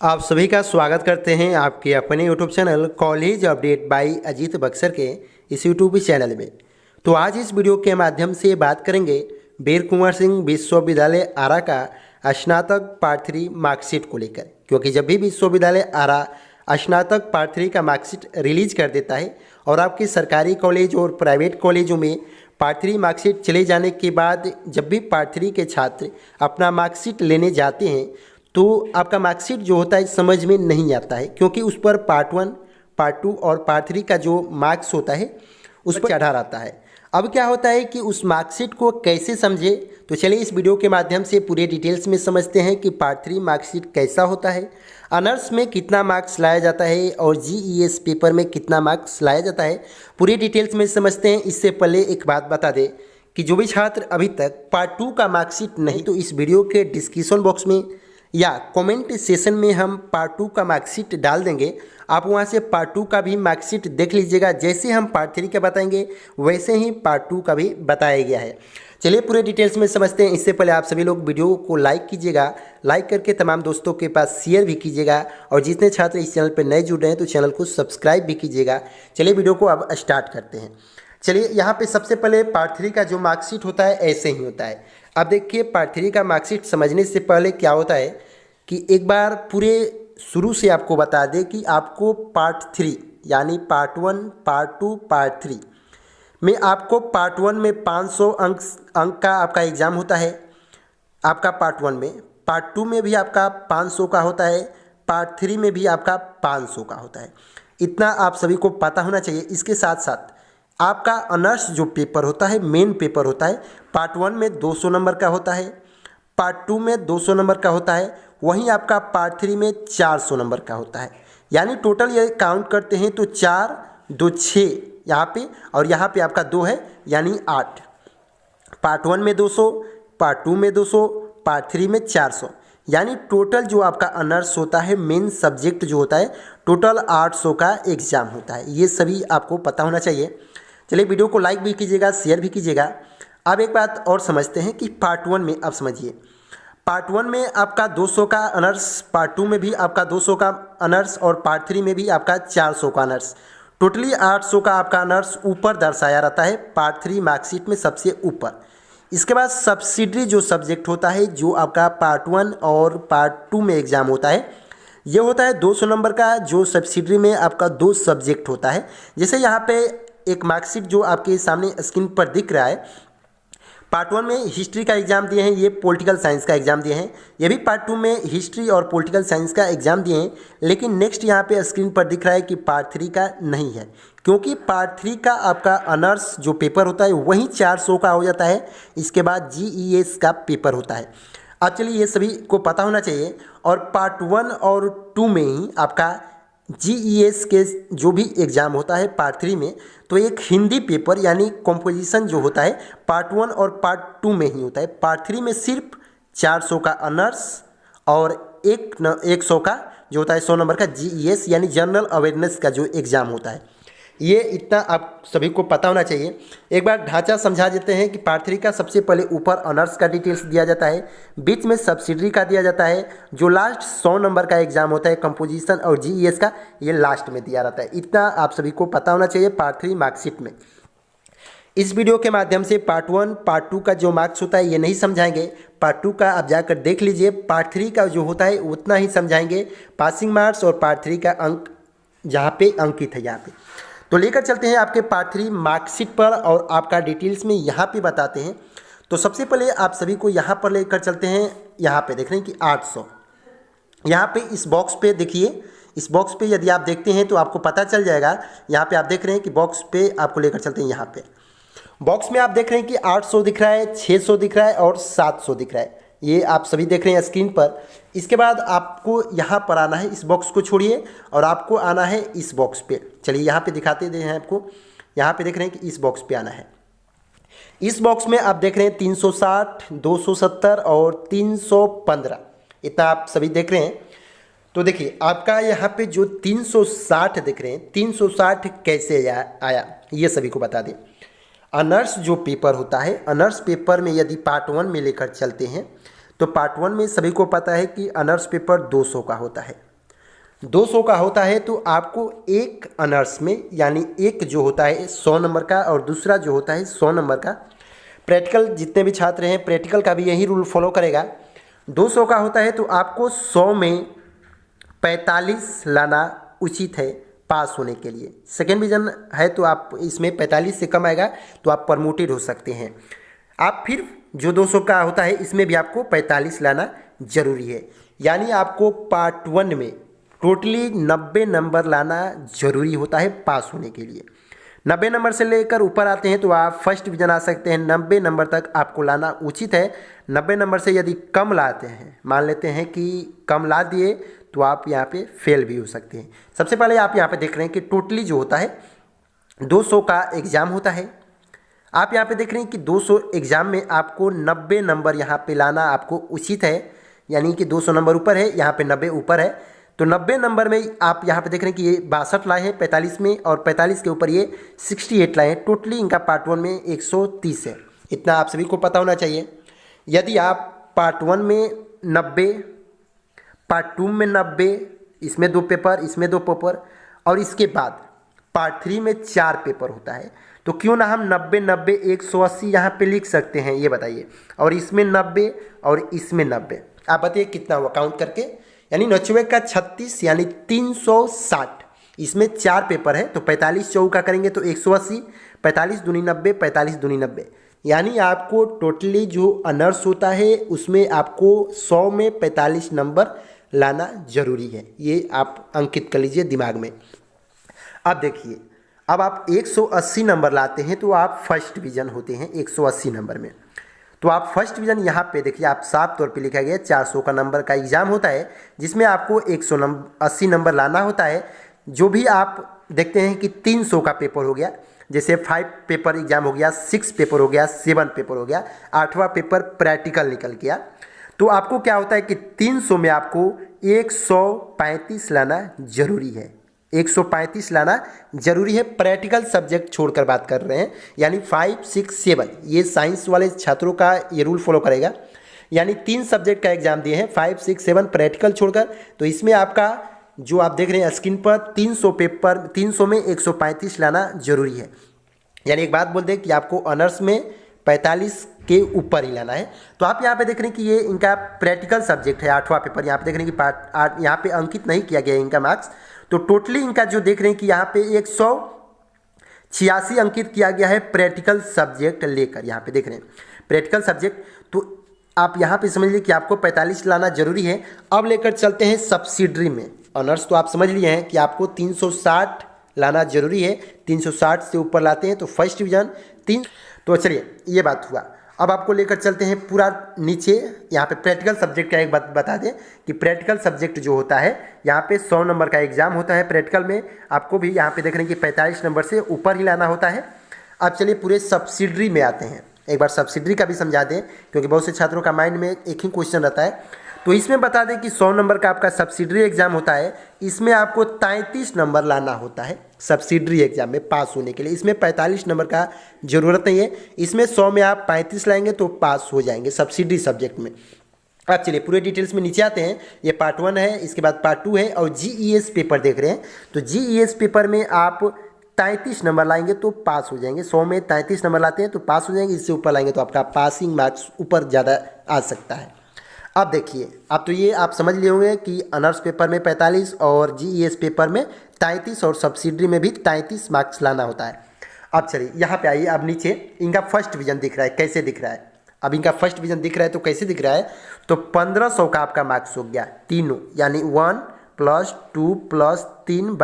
आप सभी का स्वागत करते हैं आपके अपने YouTube channel college update bye Ajit Buxar के इस यूट्यूब चैनल में। तो आज इस वीडियो के माध्यम से बात करेंगे वीर कुंवर सिंह विश्वविद्यालय आरा का स्नातक पार्ट 3 मार्कशीट को लेकर, क्योंकि जब भी विश्वविद्यालय आरा स्नातक पार्ट 3 का मार्कशीट रिलीज कर देता है और आपके सरकारी कॉलेज और प्राइवेट कॉलेजों में पार्ट 3 मार्कशीट चले जाने के बाद जब भी पार्ट 3 के छात्र अपना मार्कशीट लेने जाते हैं तो आपका मार्कशीट जो होता है समझ में नहीं आता है, क्योंकि उस पर पार्ट 1, पार्ट 2 और पार्ट 3 का जो मार्क्स होता है उस पर चढ़ा रहता है। अब क्या होता है कि उस मार्कशीट को कैसे समझे, तो चलिए इस वीडियो के माध्यम से पूरे डिटेल्स में समझते हैं कि पार्ट 3 मार्कशीट कैसा होता है, ऑनर्स में कितना मार्क्स लाया जाता है और जीईएस पेपर में कितना मार्क्स लाया जाता है, पूरी डिटेल्स में समझते हैं। इससे पहले एक बात बता दें कि जो भी छात्र अभी तक पार्ट 2 का मार्कशीट नहीं, तो इस वीडियो के डिस्क्रिप्शन बॉक्स में या कमेंट सेशन में हम पार्ट 2 का मार्कशीट डाल देंगे, आप वहां से पार्ट 2 का भी मार्कशीट देख लीजिएगा। जैसे हम पार्ट 3 का बताएंगे वैसे ही पार्ट 2 का भी बताया गया है। चलिए पूरे डिटेल्स में समझते हैं। इससे पहले आप सभी लोग वीडियो को लाइक कीजिएगा, लाइक करके तमाम दोस्तों के पास शेयर भी कीजिएगा, और जितने छात्र इस चैनल पर नए जुड़ रहे हैं तो चैनल को सब्सक्राइब भी कीजिएगा। चलिए वीडियो को अब स्टार्ट करते हैं। चलिए यहाँ पे सबसे पहले पार्ट 3 का जो मार्कशीट होता है ऐसे ही होता है। अब देखिए पार्ट 3 का मार्कशीट समझने से पहले क्या होता है कि एक बार पूरे शुरू से आपको बता दें कि आपको पार्ट 3 यानी पार्ट 1, पार्ट 2, पार्ट 3 में आपको पार्ट 1 में 500 अंक का आपका एग्ज़ाम होता है आपका पार्ट 1 में, पार्ट 2 में भी आपका 500 का होता है, पार्ट 3 में भी आपका 500 का होता है। इतना आप सभी को पता होना चाहिए। इसके साथ साथ आपका ऑनर्स जो पेपर होता है, मेन पेपर होता है, पार्ट 1 में 200 नंबर का होता है, पार्ट 2 में 200 नंबर का होता है, वहीं आपका पार्ट 3 में 400 नंबर का होता है। यानी टोटल ये काउंट करते हैं तो 4, 2, 6 यहाँ पे, और यहाँ पे आपका 2 है यानी 8। पार्ट 1 में 200, पार्ट 2 में 200, पार्ट 3 में 400, यानी टोटल जो आपका ऑनर्स होता है, मेन सब्जेक्ट जो होता है, टोटल 800 का एग्ज़ाम होता है। ये सभी आपको पता होना चाहिए। चलिए वीडियो को लाइक भी कीजिएगा, शेयर भी कीजिएगा। अब एक बात और समझते हैं कि पार्ट 1 में आप समझिए, पार्ट 1 में आपका 200 का ऑनर्स, पार्ट 2 में भी आपका 200 का ऑनर्स और पार्ट 3 में भी आपका 400 का ऑनर्स, टोटली 800 का आपका ऑनर्स ऊपर दर्शाया रहता है पार्ट 3 मार्कशीट में सबसे ऊपर। इसके बाद सब्सिडरी जो सब्जेक्ट होता है, जो आपका पार्ट 1 और पार्ट 2 में एग्ज़ाम होता है, ये होता है 200 नंबर का, जो सब्सिडरी में आपका 2 सब्जेक्ट होता है। जैसे यहाँ पे एक मार्कशीट जो आपके सामने स्क्रीन पर दिख रहा है, पार्ट 1 में हिस्ट्री का एग्ज़ाम दिए हैं, ये पॉलिटिकल साइंस का एग्ज़ाम दिए हैं, ये भी पार्ट 2 में हिस्ट्री और पॉलिटिकल साइंस का एग्ज़ाम दिए हैं। लेकिन नेक्स्ट यहाँ पे स्क्रीन पर दिख रहा है कि पार्ट 3 का नहीं है, क्योंकि पार्ट 3 का आपका ऑनर्स जो पेपर होता है वहीं 400 का हो जाता है। इसके बाद जीईएस का पेपर होता है। अब चलिए ये सभी को पता होना चाहिए। और पार्ट 1 और 2 में ही आपका जीईएस के जो भी एग्ज़ाम होता है पार्ट 3 में, तो एक हिंदी पेपर यानी कंपोजिशन जो होता है पार्ट 1 और पार्ट 2 में ही होता है। पार्ट 3 में सिर्फ 400 का ऑनर्स और 100 का जो होता है 100 नंबर का जीईएस यानी जनरल अवेयरनेस का जो एग्ज़ाम होता है। ये इतना आप सभी को पता होना चाहिए। एक बार ढांचा समझा देते हैं कि पार्ट 3 का सबसे पहले ऊपर ऑनर्स का डिटेल्स दिया जाता है, बीच में सब्सिडरी का दिया जाता है, जो लास्ट 100 नंबर का एग्जाम होता है कंपोजिशन और जीईएस का, ये लास्ट में दिया रहता है। इतना आप सभी को पता होना चाहिए पार्ट 3 मार्कशीट में। इस वीडियो के माध्यम से पार्ट 1, पार्ट 2 का जो मार्क्स होता है ये नहीं समझाएंगे, पार्ट 2 का आप जाकर देख लीजिए। पार्ट 3 का जो होता है उतना ही समझाएंगे, पासिंग मार्क्स और पार्ट 3 का अंक जहाँ पे अंकित है यहाँ पे। तो लेकर चलते हैं आपके पार्ट 3 मार्कशीट पर और आपका डिटेल्स में यहाँ पे बताते हैं। तो सबसे पहले आप सभी को यहाँ पर लेकर चलते हैं। यहाँ पे देख रहे हैं कि 800, यहाँ पे इस बॉक्स पे देखिए, इस बॉक्स पे यदि आप देखते हैं तो आपको पता चल जाएगा। यहाँ पे आप देख रहे हैं कि बॉक्स पे आपको लेकर चलते हैं। यहाँ पे बॉक्स में आप देख रहे हैं कि 800 दिख रहा है, 600 दिख रहा है और 700 दिख रहा है। ये आप सभी देख रहे हैं स्क्रीन पर। इसके बाद आपको यहाँ पर आना है, इस बॉक्स को छोड़िए और आपको आना है इस बॉक्स पे। चलिए यहाँ पे दिखाते हैं आपको। यहाँ पे देख रहे हैं कि इस बॉक्स पे आना है। इस बॉक्स में आप देख रहे हैं 360, 270 और 315, इतना आप सभी देख रहे हैं। तो देखिए आपका यहाँ पे जो 360 दिख रहे हैं, 360 कैसे आया ये सभी को बता दें। ऑनर्स जो पेपर होता है, ऑनर्स पेपर में यदि पार्ट 1 में लेकर चलते हैं तो पार्ट 1 में सभी को पता है कि ऑनर्स पेपर 200 का होता है। 200 का होता है तो आपको एक ऑनर्स में, यानी एक जो होता है 100 नंबर का और दूसरा जो होता है 100 नंबर का, प्रैक्टिकल जितने भी छात्र हैं प्रैक्टिकल का भी यही रूल फॉलो करेगा। 200 का होता है तो आपको 100 में 45 लाना उचित है पास होने के लिए। सेकेंड डिवीजन है तो आप इसमें 45 से कम आएगा तो आप प्रमोटेड हो सकते हैं। आप फिर जो 200 का होता है इसमें भी आपको 45 लाना जरूरी है, यानी आपको पार्ट 1 में टोटली 90 नंबर लाना जरूरी होता है पास होने के लिए। 90 नंबर से लेकर ऊपर आते हैं तो आप फर्स्ट डिवीजन आ सकते हैं। 90 नंबर तक आपको लाना उचित है। 90 नंबर से यदि कम लाते हैं, मान लेते हैं कि कम ला दिए, तो आप यहाँ पे फेल भी हो सकते हैं। सबसे पहले आप यहाँ पे देख रहे हैं कि टोटली जो होता है 200 का एग्ज़ाम होता है। आप यहाँ पे देख रहे हैं कि 200 एग्ज़ाम में आपको 90 नंबर यहाँ पे लाना आपको उचित है, यानी कि 200 नंबर ऊपर है, यहाँ पे 90 ऊपर है। तो 90 नंबर में आप यहाँ पे देख रहे हैं कि ये 62 लाए हैं 45 में, और 45 के ऊपर ये 68 लाए हैं। टोटली इनका पार्ट 1 में 130 है। इतना आप सभी को पता होना चाहिए। यदि आप पार्ट 1 में 90, पार्ट 2 में 90, इसमें 2 पेपर, इसमें 2 पेपर, और इसके बाद पार्ट 3 में 4 पेपर होता है, तो क्यों ना हम 90 90 180 यहाँ पे लिख सकते हैं, ये बताइए। और इसमें 90 और इसमें 90, आप बताइए कितना हुआ काउंट करके, यानी 90 का 36 यानी 360। इसमें 4 पेपर है तो 45 चौका करेंगे तो 180, 45 दूनी 90, 45 दूनी 90, यानी आपको टोटली जो ऑनर्स होता है उसमें आपको 100 में 45 नंबर लाना जरूरी है। ये आप अंकित कर लीजिए दिमाग में। अब देखिए, अब आप 180 नंबर लाते हैं तो आप फर्स्ट डिवीज़न होते हैं 180 नंबर में। तो आप फर्स्ट डिवीज़न यहाँ पे देखिए, आप साफ तौर पे लिखा गया 400 का नंबर का एग्ज़ाम होता है, जिसमें आपको 180 नंबर लाना होता है। जो भी आप देखते हैं कि 300 का पेपर हो गया, जैसे 5 पेपर एग्ज़ाम हो गया, 6 पेपर हो गया, 7 पेपर हो गया, 8वां पेपर प्रैक्टिकल निकल गया, तो आपको क्या होता है कि 300 में आपको 135 लाना जरूरी है। 135 लाना जरूरी है, प्रैक्टिकल सब्जेक्ट छोड़कर बात कर रहे हैं, यानी 5, 6, 7, ये साइंस वाले छात्रों का ये रूल फॉलो करेगा। यानी 3 सब्जेक्ट का एग्जाम दिए हैं, 5, 6, 7 प्रैक्टिकल छोड़कर, तो इसमें आपका जो आप देख रहे हैं स्क्रीन पर 300 पेपर, 300 में 135 लाना जरूरी है। यानी एक बात बोल दें कि आपको ऑनर्स में 45 के ऊपर ही लाना है। तो आप यहाँ पे देख रहे हैं कि ये इनका प्रैक्टिकल सब्जेक्ट है 8वां पेपर। यहाँ पे देख रहे हैं कि पार्ट 8 यहाँ पे अंकित नहीं किया गया है इनका मार्क्स। तो टोटली इनका जो देख रहे हैं कि यहाँ पे 186 अंकित किया गया है प्रैक्टिकल सब्जेक्ट लेकर। यहाँ पे देख रहे हैं प्रैक्टिकल सब्जेक्ट, तो आप यहाँ पे समझ लीजिए कि आपको 45 लाना जरूरी है। अब लेकर चलते हैं सब्सिडरी में। ऑनर्स तो आप समझ लिए हैं कि आपको 360 लाना जरूरी है, 360 से ऊपर लाते हैं तो फर्स्ट डिवीजन 3। तो चलिए ये बात हुआ। अब आपको लेकर चलते हैं पूरा नीचे। यहाँ पे प्रैक्टिकल सब्जेक्ट का एक बात बता दें कि प्रैक्टिकल सब्जेक्ट जो होता है यहाँ पे 100 नंबर का एग्जाम होता है। प्रैक्टिकल में आपको भी यहाँ पे देख रहे हैं कि 45 नंबर से ऊपर ही लाना होता है। अब चलिए पूरे सब्सिडरी में आते हैं। एक बार सब्सिडरी का भी समझा दें, क्योंकि बहुत से छात्रों का माइंड में एक ही क्वेश्चन रहता है। तो इसमें बता दें कि 100 नंबर का आपका सब्सिडरी एग्जाम होता है। इसमें आपको 33 नंबर लाना होता है सब्सिडरी एग्जाम में पास होने के लिए। इसमें 45 नंबर का ज़रूरत नहीं है। इसमें 100 में आप 35 लाएंगे तो पास हो जाएंगे सब्सिडरी सब्जेक्ट में। अब चलिए पूरे डिटेल्स में नीचे आते हैं। ये पार्ट 1 है, इसके बाद पार्ट 2 है, और GES पेपर देख रहे हैं। तो GES पेपर में आप 33 नंबर लाएंगे तो पास हो जाएंगे। 100 में 33 नंबर लाते हैं तो पास हो जाएंगे। इससे ऊपर लाएंगे तो आपका पासिंग मार्क्स ऊपर ज़्यादा आ सकता है। अब देखिए, अब तो ये आप समझ लिए होंगे कि ऑनर्स पेपर में 45 और GES पेपर में 33 और सब्सिडरी में भी 33 मार्क्स लाना होता है। अब चलिए यहाँ पे आइए। अब नीचे इनका फर्स्ट डिवीजन दिख रहा है, कैसे दिख रहा है? अब इनका फर्स्ट डिवीजन दिख रहा है तो कैसे दिख रहा है? तो 1500 का आपका मार्क्स हो गया तीनों, यानी 1 + 2 + 3 =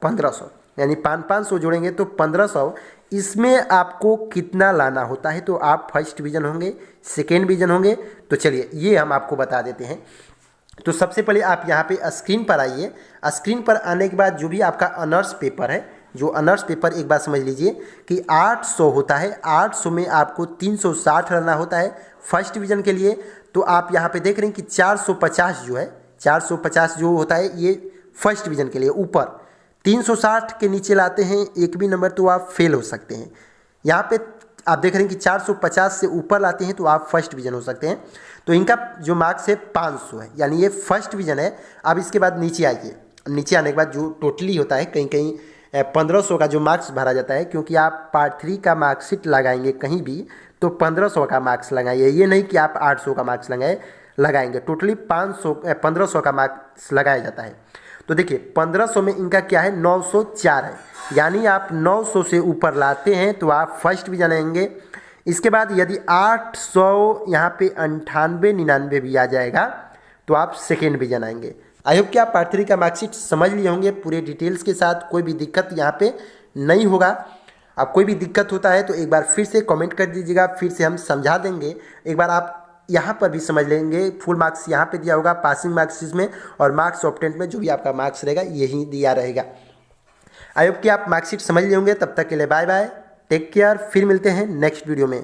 1500, यानी 500 जोड़ेंगे तो 1500। इसमें आपको कितना लाना होता है? तो आप फर्स्ट डिवीजन होंगे, सेकेंड डिवीजन होंगे। तो चलिए ये हम आपको बता देते हैं। तो सबसे पहले आप यहाँ पे स्क्रीन पर आइए। स्क्रीन पर आने के बाद जो भी आपका ऑनर्स पेपर है, जो ऑनर्स पेपर एक बात समझ लीजिए कि 800 होता है। 800 में आपको 360 लाना होता है फर्स्ट डिवीजन के लिए। तो आप यहाँ पे देख रहे हैं कि 450 जो है, 450 जो होता है ये फर्स्ट डिवीजन के लिए ऊपर। 360 के नीचे लाते हैं एक भी नंबर तो आप फेल हो सकते हैं। यहाँ पे आप देख रहे हैं कि 450 से ऊपर लाते हैं तो आप फर्स्ट डिवीजन हो सकते हैं। तो इनका जो मार्क्स है 500 है, यानी ये फर्स्ट डिवीजन है। अब इसके बाद नीचे आइए। नीचे आने के बाद जो टोटली होता है कहीं कहीं 1500 का जो मार्क्स भरा जाता है, क्योंकि आप पार्ट 3 का मार्कशीट लगाएंगे कहीं भी तो 1500 का मार्क्स लगाइए, ये नहीं कि आप 800 का मार्क्स लगाएंगे। टोटली 1500 का मार्क्स लगाया जाता है। तो देखिए 1500 में इनका क्या है, 904 है, यानी आप 900 से ऊपर लाते हैं तो आप फर्स्ट डिवीजन आएंगे। इसके बाद यदि 800 यहाँ पे 98 99 भी आ जाएगा तो आप सेकेंड डिवीजन आएंगे। आई होप कि आप पार्ट 3 का मार्कशीट समझ लिए होंगे पूरे डिटेल्स के साथ, कोई भी दिक्कत यहाँ पे नहीं होगा। अब कोई भी दिक्कत होता है तो एक बार फिर से कमेंट कर दीजिएगा, फिर से हम समझा देंगे। एक बार आप यहाँ पर भी समझ लेंगे, फुल मार्क्स यहाँ पे दिया होगा पासिंग मार्क्स इसमें, और मार्क्स ऑफ 10 में जो भी आपका मार्क्स रहेगा यही दिया रहेगा। आई होप कि आप मार्कशीट समझ लिए होंगे। तब तक के लिए बाय बाय, टेक केयर, फिर मिलते हैं नेक्स्ट वीडियो में।